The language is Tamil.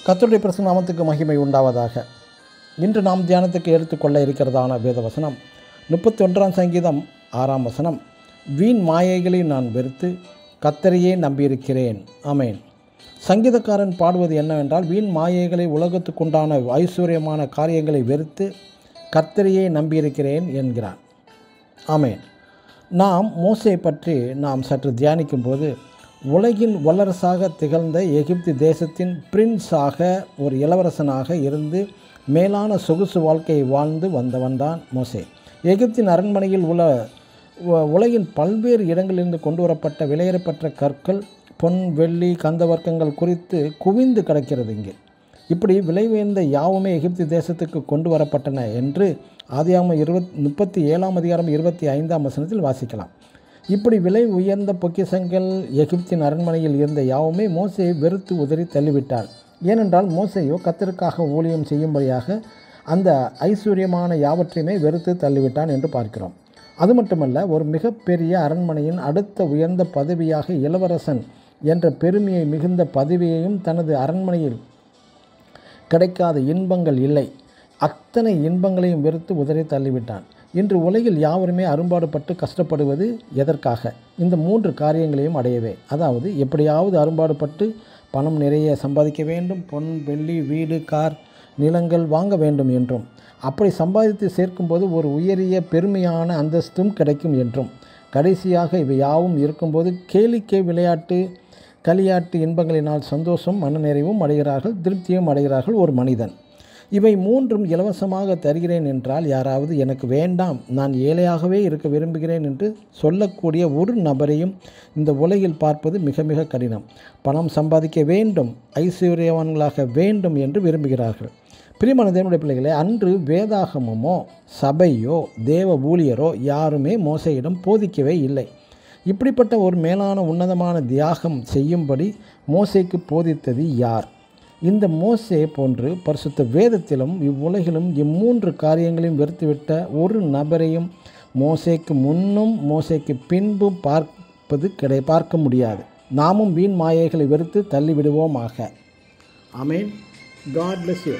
கர்த்தருடைய பரிசுத்த நாமத்துக்கு மகிமை உண்டாவதாக. இன்று நாம் தியானத்துக்கு எடுத்துக்கொள்ள இருக்கிறதான வேதவசனம் 31 சங்கீதம் 6 வசனம். வீண் மாயைகளை நான் வெறுத்து கர்த்தரையே நம்பியிருக்கிறேன். ஆமென். சங்கீதக்காரன் பாடுவது என்னவென்றால், வீண் மாயைகளை, உலகத்துக்குண்டான ஐஸ்வர்யமான காரியங்களை வெறுத்து கர்த்தரையே நம்பியிருக்கிறேன் என்கிறான். ஆமென். நாம் மோசே பற்றி நாம் சற்று தியானிக்கும் போது, உலகின் வல்லரசாக திகழ்ந்த எகிப்து தேசத்தின் பிரின்ஸாக, ஒரு இளவரசனாக இருந்து மேலான சொகுசு வாழ்க்கையை வாழ்ந்து வந்தவன்தான் மோசே. எகிப்தின் அரண்மனையில் உலகின் பல்வேறு இடங்களிலிருந்து கொண்டு வரப்பட்ட விலையேறப்பட்ட கற்கள், பொன், வெள்ளி, கந்தவர்க்கங்கள் குறித்து குவிந்து கிடக்கிறது. இங்கே இப்படி விலை உயர்ந்த யாவுமே எகிப்து தேசத்துக்கு கொண்டு வரப்பட்டன என்று ஆதியாகமம் 37 அதிகாரம் 25 வசனத்தில் வாசிக்கலாம். இப்படி விலை உயர்ந்த பொக்கிஷங்கள் எகிப்தின் அரண்மனையில் இருந்த யாவுமே மோசே வெறுத்து உதறி தள்ளிவிட்டார். ஏனென்றால் மோசேயோ கர்த்தருக்காக ஊழியம் செய்யும்படியாக அந்த ஐஸ்வர்யமான யாவற்றையுமே வெறுத்து தள்ளிவிட்டான் என்று பார்க்கிறோம். அது மட்டுமல்ல, ஒரு மிகப்பெரிய அரண்மனையின் அடுத்த உயர்ந்த பதவியாக இளவரசன் என்ற பெருமையை மிகுந்த பதவியையும், தனது அரண்மனையில் கிடைக்காத இன்பங்கள் இல்லை, அத்தனை இன்பங்களையும் வெறுத்து உதறி தள்ளிவிட்டான். இன்று உலகில் யாவருமே அரும்பாடுபட்டு கஷ்டப்படுவது எதற்காக? இந்த 3 காரியங்களையும் அடையவே. அதாவது, எப்படியாவது அரும்பாடுபட்டு பணம் நிறைய சம்பாதிக்க வேண்டும், பொன், வெள்ளி, வீடு, கார், நிலங்கள் வாங்க வேண்டும் என்றும், அப்படி சம்பாதித்து சேர்க்கும்போது ஒரு உயரிய பெருமையான அந்தஸ்தும் கிடைக்கும் என்றும், கடைசியாக இவை யாவும் இருக்கும்போது கேளிக்கை, விளையாட்டு, களியாட்டு இன்பங்களினால் சந்தோஷம், மனநிறைவும் அடைகிறார்கள், திருப்தியும் அடைகிறார்கள் ஒரு மனிதன். இவை 3ம் இலவசமாக தருகிறேன் என்றால், யாராவது எனக்கு வேண்டாம், நான் ஏழையாகவே இருக்க விரும்புகிறேன் என்று சொல்லக்கூடிய ஒரு நபரையும் இந்த உலகில் பார்ப்பது மிக மிக கடினம். பணம் சம்பாதிக்க வேண்டும், ஐஸ்வர்யவான்களாக வேண்டும் என்று விரும்புகிறார்கள். பிரியமான தேவனுடைய பிள்ளைகளே, அன்று வேதாகமமோ சபையோ தேவ ஊழியரோ யாருமே மோசேயிடம் போதிக்கவே இல்லை. இப்படிப்பட்ட ஒரு மேலான உன்னதமான தியாகம் செய்யும்படி மோசேக்கு போதித்தது யார்? இந்த மோசே போன்று பரிசுத்த வேதத்திலும் இவ்வுலகிலும் 3 காரியங்களையும் வெறுத்துவிட்ட ஒரு நபரையும் மோசேக்கு முன்னும் மோசேக்கு பின்பும் பார்க்க முடியாது. நாமும் வீண் மாயைகளை வெறுத்து தள்ளிவிடுவோமாக. ஆமென். God bless you.